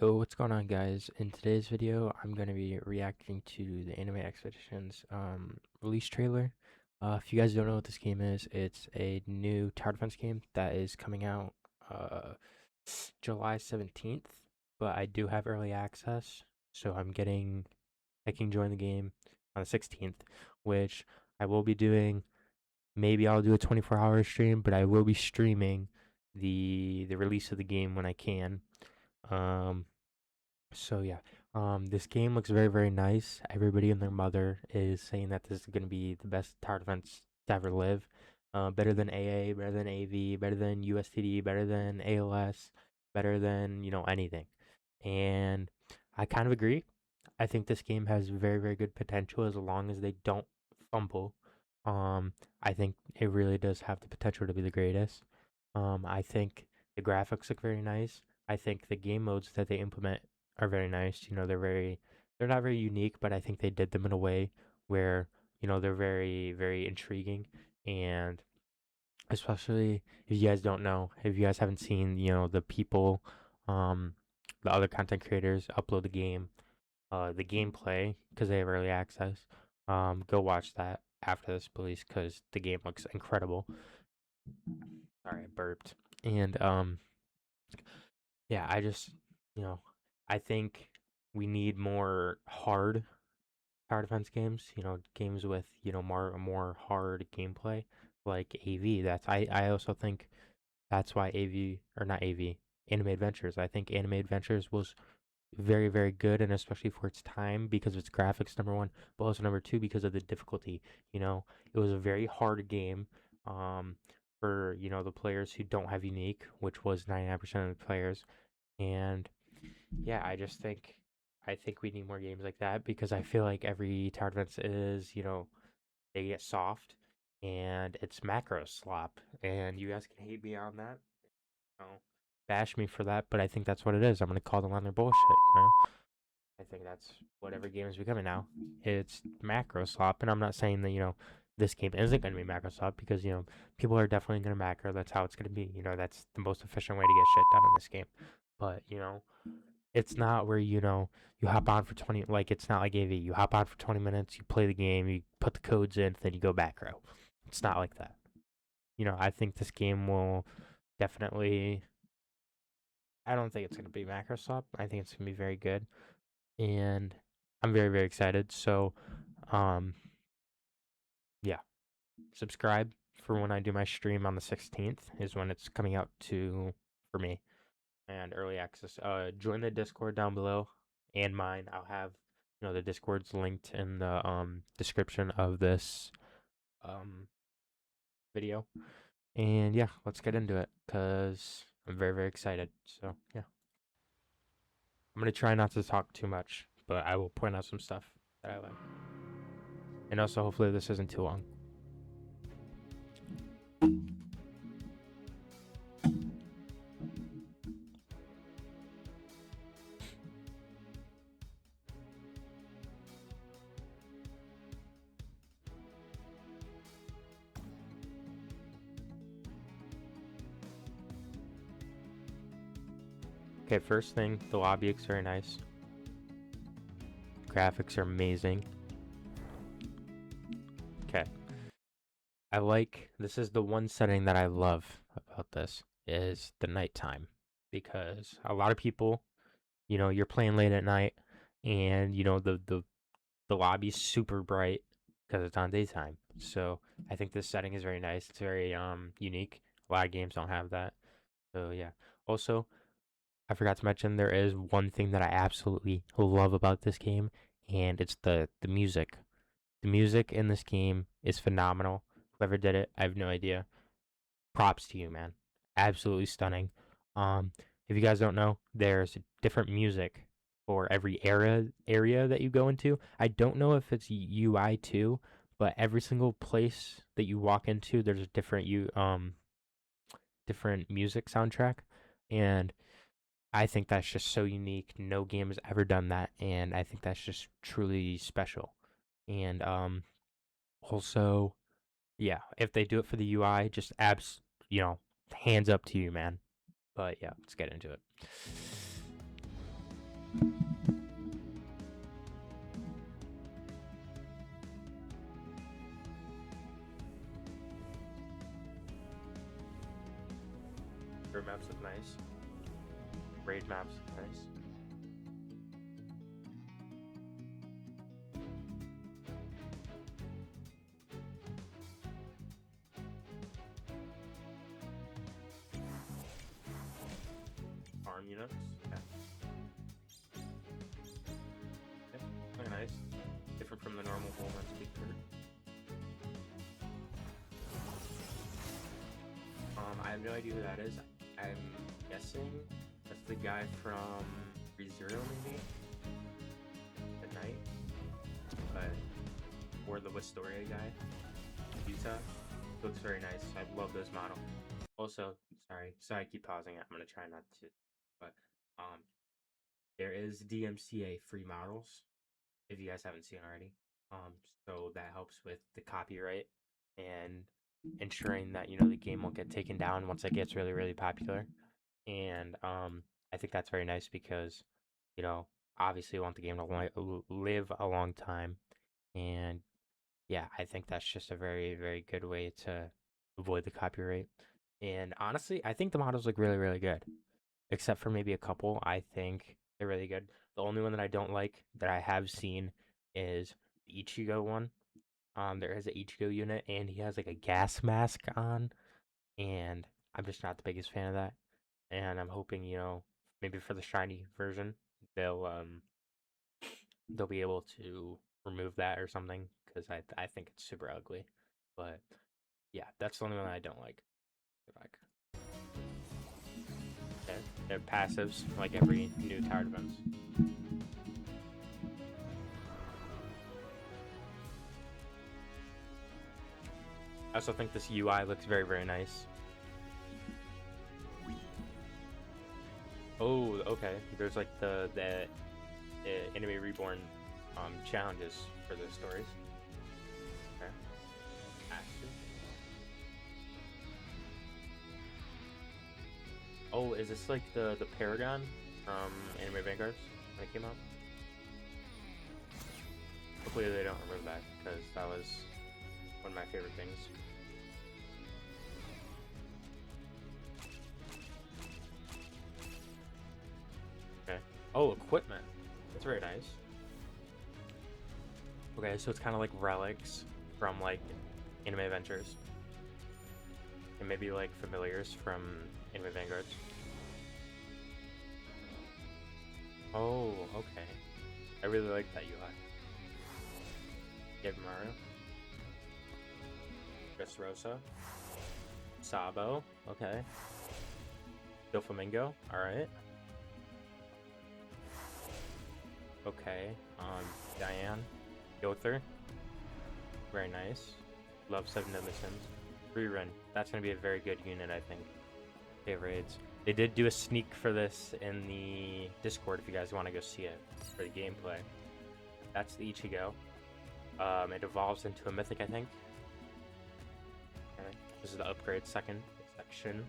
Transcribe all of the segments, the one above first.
Yo, what's going on, guys? In today's video, I'm going to be reacting to the anime Expeditions release trailer. If you guys don't know what this game is, it's a new tower defense game that is coming out uh, July 17th, but I do have early access, so I can join the game on the 16th, which I will be doing. Maybe I'll do a 24-hour stream, but I will be streaming the release of the game when I can. Um, so yeah, this game looks very, very nice. Everybody and their mother is saying that this is going to be the best tower defense to ever live. Better than AA, better than AV, better than USTD, better than ALS, better than, anything. And I kind of agree. I think this game has very, very good potential as long as they don't fumble. Um, I think it really does have the potential to be the greatest. I think the graphics look very nice. I think the game modes that they implement are very nice. They're not very unique, but I think they did them in a way where, they're very, very intriguing. And especially if you guys don't know, if you guys haven't seen, the people, um, the other content creators upload the gameplay because they have early access. Go watch that after this, please, because the game looks incredible. Sorry, I burped. And yeah, you know, I think we need more hard tower defense games. Games with more hard gameplay like AV. I also think that's why AV or not AV Anime Adventures. I think Anime Adventures was very, very good, and especially for its time because of its graphics, number one, but also number two because of the difficulty. It was a very hard game. Um, for the players who don't have unique, which was 99% of the players, and yeah, I think we need more games like that because I feel like every tower defense is, they get soft and it's macro slop. And you guys can hate me on that, bash me for that, but I think that's what it is. I'm gonna call them on their bullshit. I think that's what every game is becoming now. It's macro slop, and I'm not saying that this game isn't gonna be macro slop because people are definitely gonna macro. That's how it's gonna be. That's the most efficient way to get shit done in this game. But it's not where you hop on for 20, like it's not like AV. You hop on for 20 minutes, you play the game, you put the codes in, then you go back row. It's not like that. I think this game will definitely. I don't think it's gonna be macro slop. I think it's gonna be very good, and I'm very, very excited. So, um, yeah, subscribe for when I do my stream on the 16th is when it's coming out for me. And early access. Join the Discord down below and mine. I'll have the Discord's linked in the description of this um video. And yeah, let's get into it because I'm very, very excited. So yeah, I'm gonna try not to talk too much, but I will point out some stuff that I like. And also, hopefully, this isn't too long. Okay, first thing, the lobby looks very nice. Graphics are amazing. Okay. This is the one setting that I love about this is the nighttime because a lot of people, you're playing late at night and the lobby's super bright because it's on daytime. So I think this setting is very nice. It's very unique. A lot of games don't have that. So yeah. Also, I forgot to mention there is one thing that I absolutely love about this game, and it's the music. The music in this game is phenomenal. Whoever did it, I have no idea. Props to you, man. Absolutely stunning. Um, if you guys don't know, there's different music for every area that you go into. I don't know if it's UI too, but every single place that you walk into, there's a different music soundtrack, and I think that's just so unique. No game has ever done that, and I think that's just truly special. And also, yeah, if they do it for the UI, just hands up to you, man. But yeah, let's get into it. raid maps, nice. Farm units, yeah. Okay, very nice. Different from the normal Bullman speaker. I have no idea who that is. I'm guessing that's the guy from ReZero, maybe? The Knight? But, or the Wistoria guy. Utah. Looks very nice. I love this model. Also, sorry I keep pausing. I'm gonna try not to, but there is DMCA free models if you guys haven't seen already. So that helps with the copyright and ensuring that the game won't get taken down once it gets really really popular. And I think that's very nice because obviously you want the game to live a long time, and yeah, I think that's just a very very good way to avoid the copyright. And honestly, I think the models look really really good, except for maybe a couple. I think they're really good. The only one that I don't like that I have seen is the Ichigo one. There is an Ichigo unit, and he has like a gas mask on, and I'm just not the biggest fan of that. And I'm hoping, maybe for the shiny version, they'll be able to remove that or something, because I think it's super ugly. But yeah, that's the only one I don't like. Okay, they're passives like every new tower defense. I also think this UI looks very very nice. Oh, okay. There's like the Anime Reborn challenges for the stories. Okay. Oh, is this like the Paragon from Anime Vanguards when it came out? Hopefully they don't remove that, because that was one of my favorite things. Okay. Oh, equipment. That's very nice. Okay, so it's kind of like relics from like Anime Adventures. And maybe like familiars from Anime Vanguards. Oh, okay. I really like that UI. Give Mario. Dressrosa. Sabo, okay. Doflamingo, alright. Okay, Diane. Yother. Very nice. Love 7 Deadly Sins. Rerun. That's going to be a very good unit, I think. Okay, raids. They did do a sneak for this in the Discord if you guys want to go see it for the gameplay. That's the Ichigo. It evolves into a mythic, I think. Okay. This is the upgrade section. Okay.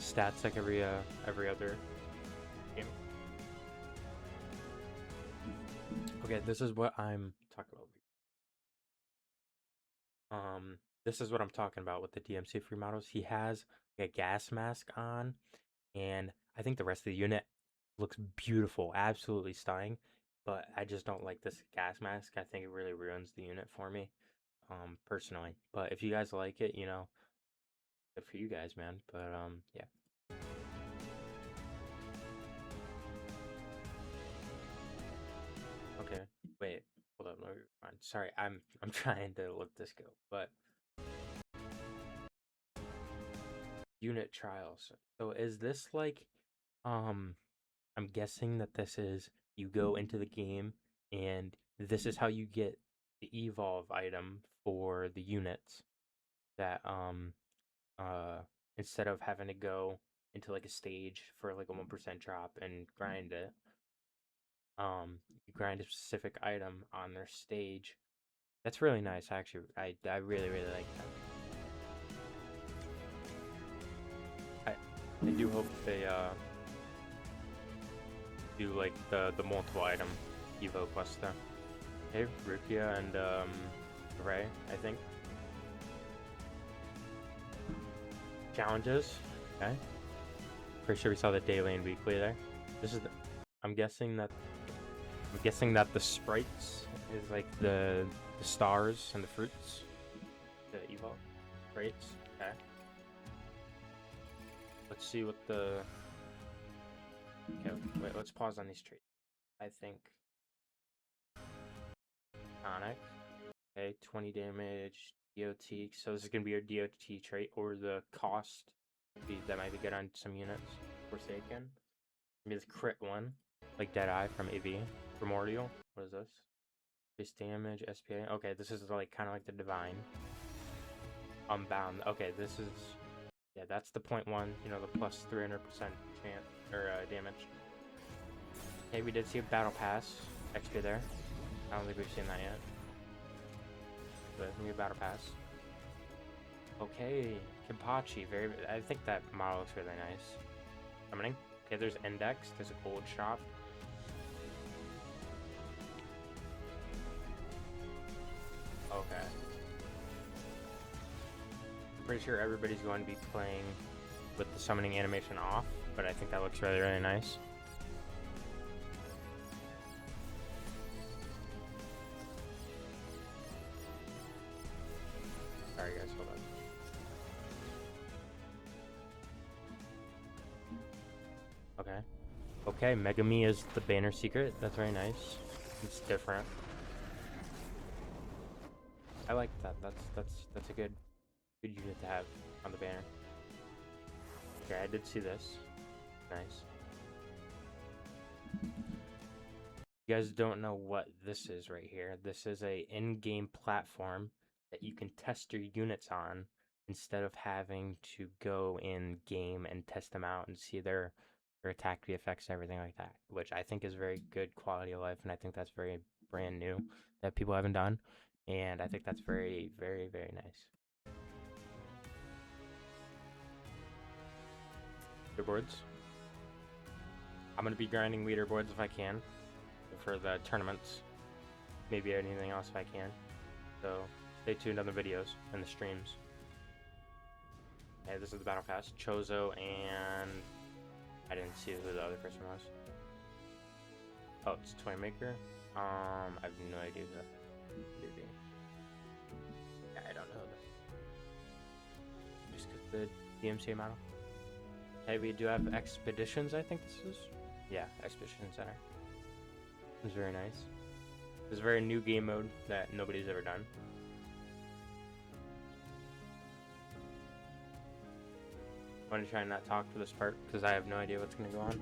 Stats like every other game. Okay, this is what I'm talking about. This is what I'm talking about with the DMC free models. He has a gas mask on, and I think the rest of the unit looks beautiful, absolutely stunning. But I just don't like this gas mask. I think it really ruins the unit for me, personally. But if you guys like it, good for you guys, man. But yeah. Okay, wait, hold up, let me rewind. Sorry, I'm trying to let this go, but unit trials. So is this like, I'm guessing that this is you go into the game and this is how you get the evolve item for the units that instead of having to go into like a stage for like a 1% drop and grind it, you grind a specific item on their stage. That's really nice, actually. I really really like that. I do hope they do like the multiple item Evo quest though. Okay, Rukia and Ray, I think. Challenges, okay. Pretty sure we saw the daily and weekly there. This is I'm guessing that the sprites is like the stars and the fruits. The evolve sprites. Okay. Let's see what the. Okay, wait. Let's pause on these traits. I think. Tonic. Okay, 20 damage. DOT. So this is gonna be your DOT trait, or the cost. That might be good on some units. Forsaken. Maybe the crit one, like Deadeye from AV. Primordial. What is this? Base damage, SPA. Okay, this is like kind of like the Divine. Unbound. Okay, this is. Yeah, that's the .1. You know, the plus 300% chance or damage. Okay, we did see a battle pass extra there. I don't think we've seen that yet. But maybe a battle pass. Okay, Kimpachi. I think that model looks really nice. Summoning. Okay, there's Index. There's a gold shop. Okay. I'm pretty sure everybody's going to be playing with the summoning animation off, but I think that looks really, really nice. Sorry guys, hold on. Okay. Okay, Megami is the banner secret. That's very nice. It's different. I like that. That's a good unit to have on the banner. Okay, I did see this. Nice. You guys don't know what this is right here. This is a in-game platform that you can test your units on instead of having to go in game and test them out and see their attack effects, everything like that, which I think is very good quality of life, and I think that's very brand new that people haven't done, and I think that's very, very, very nice. Leaderboards. I'm gonna be grinding leaderboards if I can for the tournaments. Maybe anything else if I can. So stay tuned on the videos and the streams. Okay, this is the battle pass. Chozo and I didn't see who the other person was. Oh, it's Toymaker. I have no idea who that could be. Yeah, I don't know that. Just get the DMCA model. Okay, we do have Expeditions, I think this is. Yeah, Expedition Center. It's very nice. It's a very new game mode that nobody's ever done. I'm going to try and not talk for this part because I have no idea what's going to go on.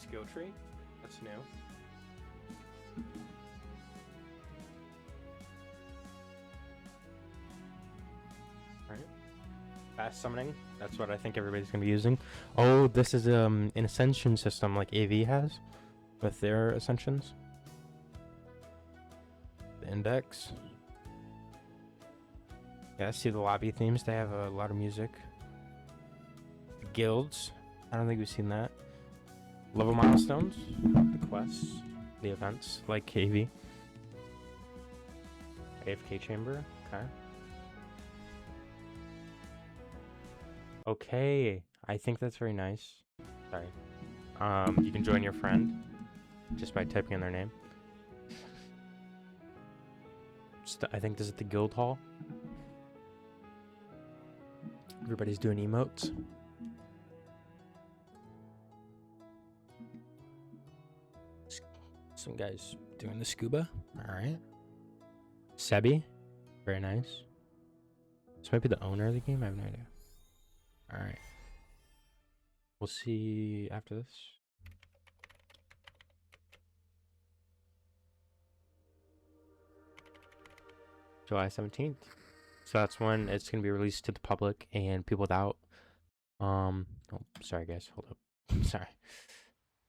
Skill tree? That's new. Alright. Fast summoning. That's what I think everybody's gonna be using. Oh, this is an ascension system like AV has with their ascensions. The index. Yeah, I see the lobby themes. They have a lot of music. Guilds. I don't think we've seen that. Level milestones, the quests, the events, like KV. AFK chamber, okay. Okay, I think that's very nice. Sorry. You can join your friend just by typing in their name. I think this is the guild hall. Everybody's doing emotes. Some guys doing the scuba. All right. Sebi. Very nice. This might be the owner of the game. I have no idea. All right. We'll see after this. July 17th. So that's when it's going to be released to the public and people without. Oh, sorry guys. Hold up. Sorry.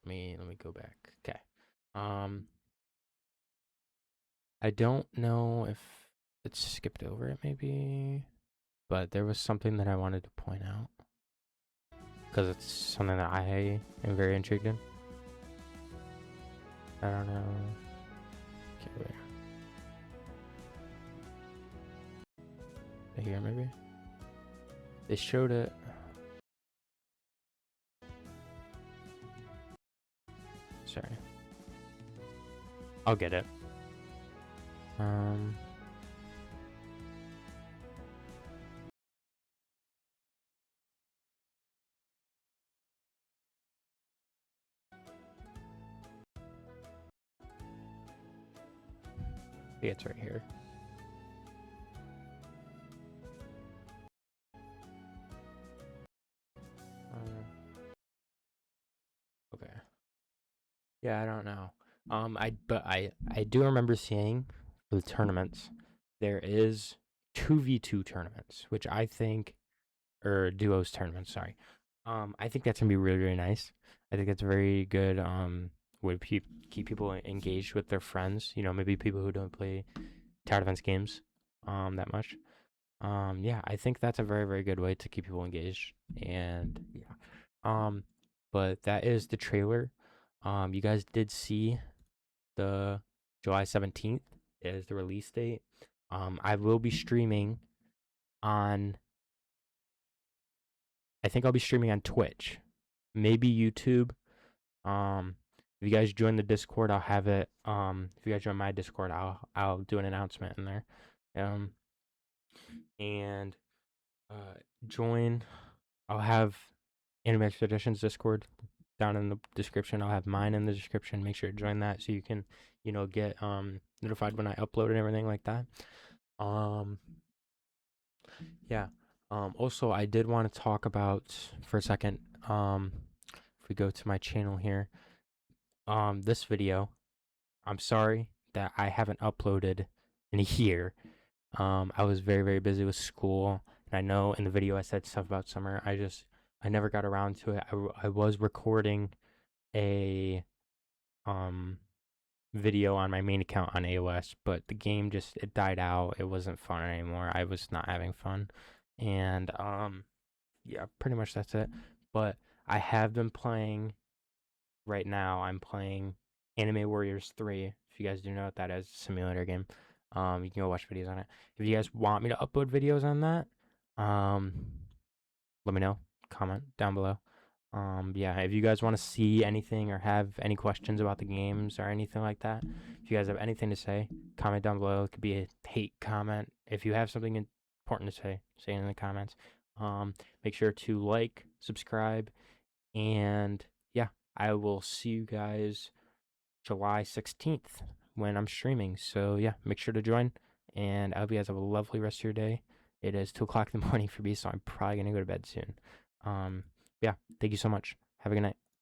Let me go back. Okay. I don't know if it's skipped over it maybe, but there was something that I wanted to point out because it's something that I am very intrigued in. I don't know. Okay, wait. Here maybe. They showed it. Sorry. I'll get it. Yeah, it's right here. Okay. Yeah, I don't know. I do remember seeing the tournaments. There is 2v2 tournaments, which I think, or duos tournaments. Sorry. I think that's gonna be really really nice. I think it's very good. Would keep people engaged with their friends. You know, maybe people who don't play tower defense games, that much. Yeah, I think that's a very very good way to keep people engaged. And yeah. But that is the trailer. You guys did see the July 17th is the release date. I will be streaming on, I think I'll be streaming on Twitch, maybe YouTube. If you guys join the Discord, I'll have it. If you guys join my Discord, I'll do an announcement in there. And join. I'll have Anime Expeditions Discord down in the description. I'll have mine in the description. Make sure to join that so you can, get notified when I upload and everything like that. Yeah. Also, I did want to talk about for a second. If we go to my channel here, this video. I'm sorry that I haven't uploaded in a year. I was very very busy with school, and I know in the video I said stuff about summer. I never got around to it. I was recording a video on my main account on AOS, but the game it died out. It wasn't fun anymore. I was not having fun. And yeah, pretty much that's it. But I have been playing right now. I'm playing Anime Warriors 3. If you guys do know what that is, it's a simulator game. You can go watch videos on it. If you guys want me to upload videos on that, let me know. Comment down below. Yeah, if you guys want to see anything or have any questions about the games or anything like that, if you guys have anything to say, comment down below. It could be a hate comment. If you have something important to say it in the comments. Make sure to like, subscribe, and yeah, I will see you guys July 16th when I'm streaming. So yeah, make sure to join, and I hope you guys have a lovely rest of your day. It is 2 o'clock in the morning for me, so I'm probably gonna go to bed soon. Yeah, thank you so much. Have a good night.